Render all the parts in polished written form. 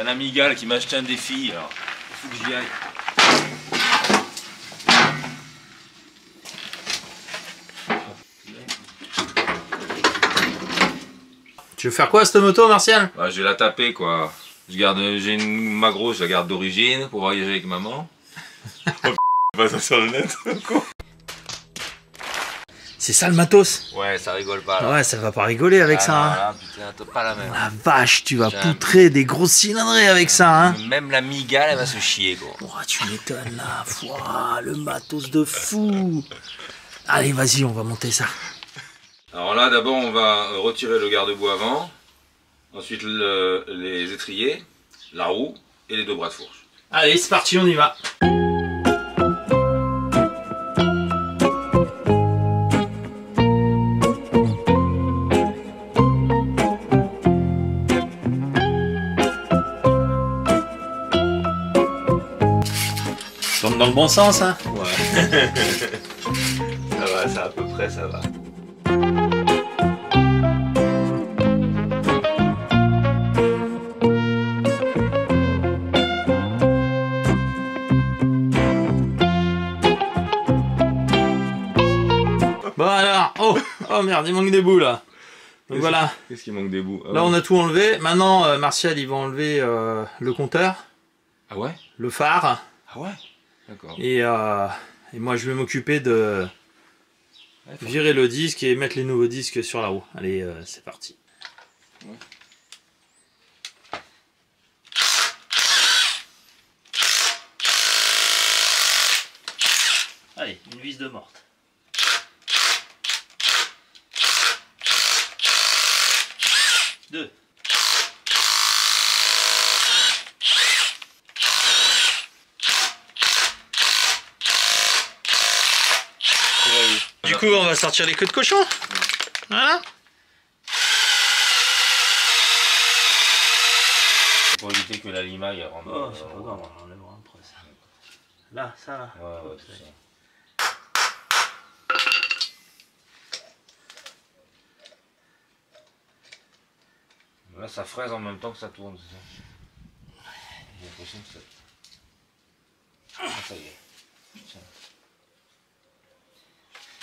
un amigal qui m'a acheté un défi, alors il faut que j'y aille. Tu veux faire quoi cette moto, Martial? Bah, je vais la taper quoi. J'ai une Magro, je la garde d'origine pour voyager avec maman. Pas ça sur le net. C'est ça le matos? Ouais, ça rigole pas là. Ouais, ça va pas rigoler avec ça. Hein. Là, putain, t'as pas la même. La vache, tu vas poutrer des grosses cylindrées avec ça. Hein. Même la migale, elle va se chier quoi. Oh, tu m'étonnes là. Ouah, le matos de fou. Allez, vas-y, on va monter ça. Alors là, d'abord, on va retirer le garde-boue avant. Ensuite, les étriers, la roue et les deux bras de fourche. Allez, c'est parti, on y va. Tourne dans le bon sens, hein? Ouais. Ça va, ça à peu près, ça va. Bon alors, oh merde, il manque des bouts là. Donc voilà. Qu'est-ce qui manque des bouts? Là on a tout enlevé. Maintenant Martial il va enlever le compteur. Ah ouais? Le phare. Ah ouais? D'accord. Et moi je vais m'occuper de virer le disque et mettre les nouveaux disques sur la roue. Allez, c'est parti. Ouais. Allez, une vis de morte. Deux. Du coup, on va sortir les queues de cochon. Voilà. Pour éviter que la limaille rentre. Oh, c'est pas grave, on enlèvera après ça. Là, ça là. Ouais, ouais, c'est ça. Là, ça fraise en même temps que ça tourne, c'est ça? J'ai l'impression que ça... Ah, ça y est. Putain.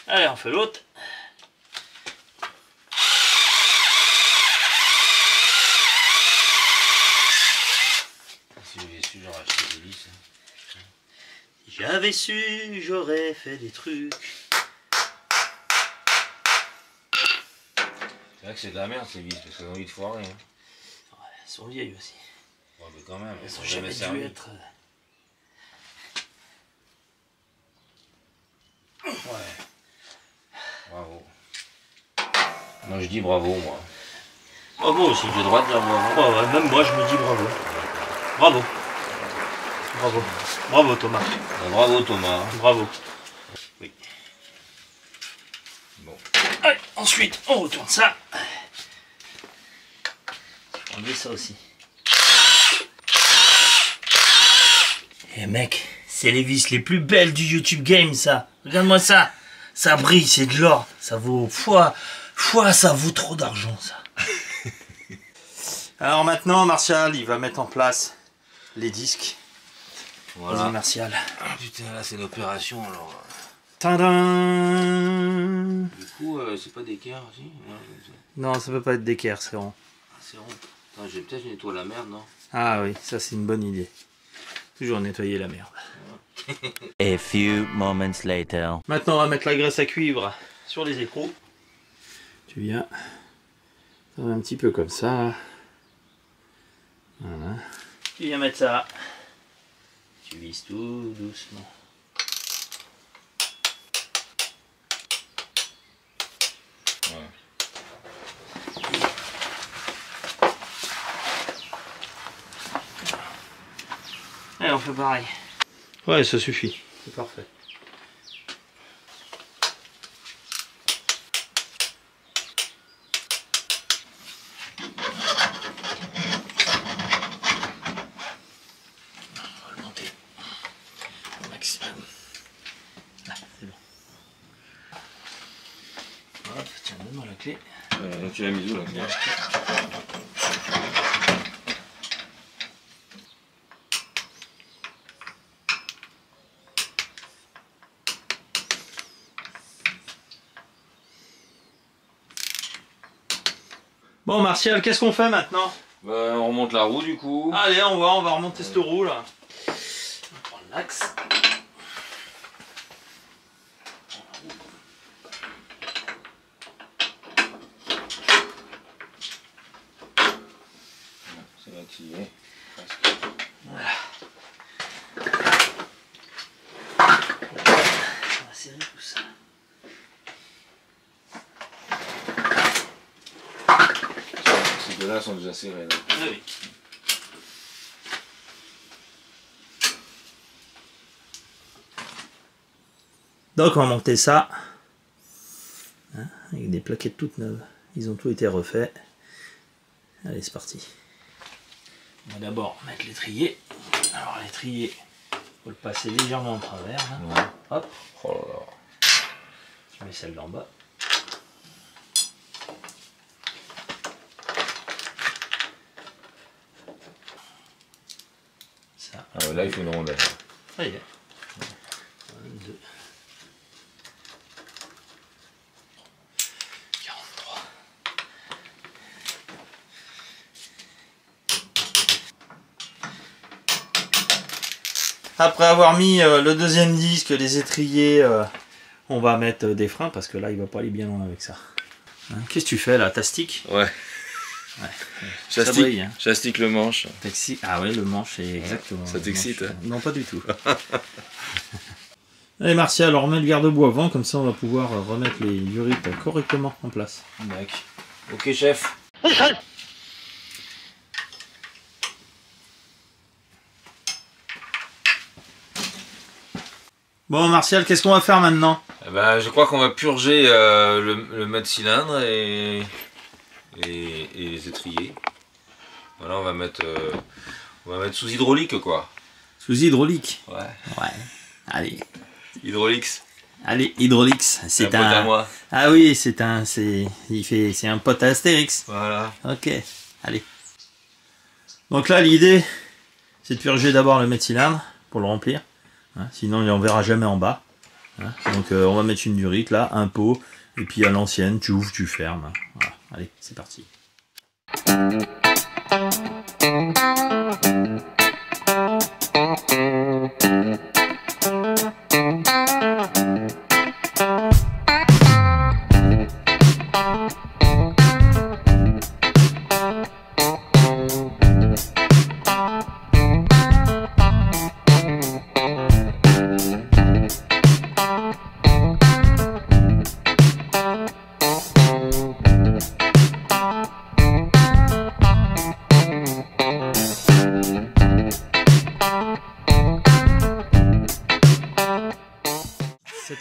Allez, on fait l'autre. Si j'avais su, j'aurais acheté des vis. Si j'avais su, j'aurais fait des trucs. C'est vrai que c'est de la merde ces vis, parce qu'elles ont envie de foirer. Hein. Ouais, elles sont vieilles aussi. Ouais, mais quand même, Elles sont jamais dû être... Ouais. Bravo. Moi je dis bravo, moi. Oh, moi aussi. J'ai le droit de dire bravo. Oh, ouais, même moi je me dis bravo. Bravo. Bravo. Bravo Thomas. Bravo Thomas. Bravo. Oui. Bon. Allez, ensuite on retourne ça. On met ça aussi. Eh mec, c'est les vis les plus belles du YouTube Game ça. Regarde-moi ça. Ça brille, c'est de l'or. Ça vaut... ça vaut trop d'argent ça. Alors maintenant Martial, il va mettre en place les disques. Voilà. Vas-y Martial. Ah putain, là c'est une opération alors. Tadam. Du coup, c'est pas d'équerre aussi? Non, ça peut pas être d'équerre, c'est rond. Ah, c'est rond. Attends, j'ai peut-être nettoyé la merde, non? Ah oui, ça c'est une bonne idée. Toujours nettoyer la merde. A few moments later. Maintenant, on va mettre la graisse à cuivre sur les écrous. Tu viens, ça va un petit peu comme ça. Voilà. Tu viens mettre ça. Tu vises tout doucement. Ouais. Allez, on fait pareil. Ouais, ça suffit. C'est parfait. On va le monter au maximum. Là, c'est bon. Hop, tiens, donne-moi la clé. Tu l'as mis où là? Bon Martial, qu'est-ce qu'on fait maintenant? Bah, on remonte la roue du coup. Allez, on va remonter cette roue là. On va prendre l'axe. C'est là qu'il est. Voilà. On va serrer tout ça. Ces deux-là sont déjà serrés. Là. Ah oui. Donc on va monter ça. Hein, avec des plaquettes toutes neuves. Ils ont tout été refaits. Allez, c'est parti. On va d'abord mettre l'étrier. Alors l'étrier, faut le passer légèrement en travers. Là. Ouais. Hop. Oh là là. Je mets celle d'en bas. Ça. Ah ouais, là il faut une rondelle. Ça y est. 1, 2. 43. Après avoir mis le deuxième disque, les étriers, on va mettre des freins parce que là il va pas aller bien loin avec ça. Hein, qu'est-ce que tu fais là? T'astiques? Ouais. Ouais. J'astique, Ça brille, hein. j'astique le manche. Ah ouais, le manche est exactement. Ça t'excite? Non, pas du tout. Allez Martial, on remet le garde-boue avant, comme ça on va pouvoir remettre les durites correctement en place. Mec. Ok chef. Bon Martial, qu'est-ce qu'on va faire maintenant? Eh ben, je crois qu'on va purger le mètre cylindre et les étriers. Voilà, on va mettre sous hydraulique quoi. Sous hydraulique. Ouais. Ouais. Allez. Hydraulix. Allez, Hydraulix. C'est un pote à moi. Ah oui, c'est un pote à Astérix. Voilà. Ok. Allez. Donc là, l'idée, c'est de purger d'abord le mètre cylindre pour le remplir. Hein, sinon, il en verra jamais en bas. Hein, donc, on va mettre une durite là, un pot, et puis à l'ancienne, tu ouvres, tu fermes. Hein. Voilà. Allez, c'est parti.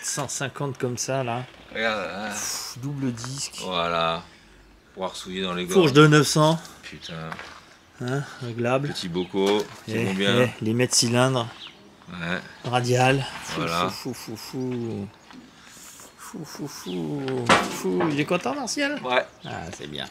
750 comme ça là. Regarde là. Double disque. Voilà. Pouvoir souiller dans les gorges. Fourche de 900. Putain. Hein, réglable. Petit bocaux. C'est Et, bon bien. et les mètres cylindres. Ouais. Radial. Voilà. Fou. Il est content Martial? Ouais. Ah c'est bien.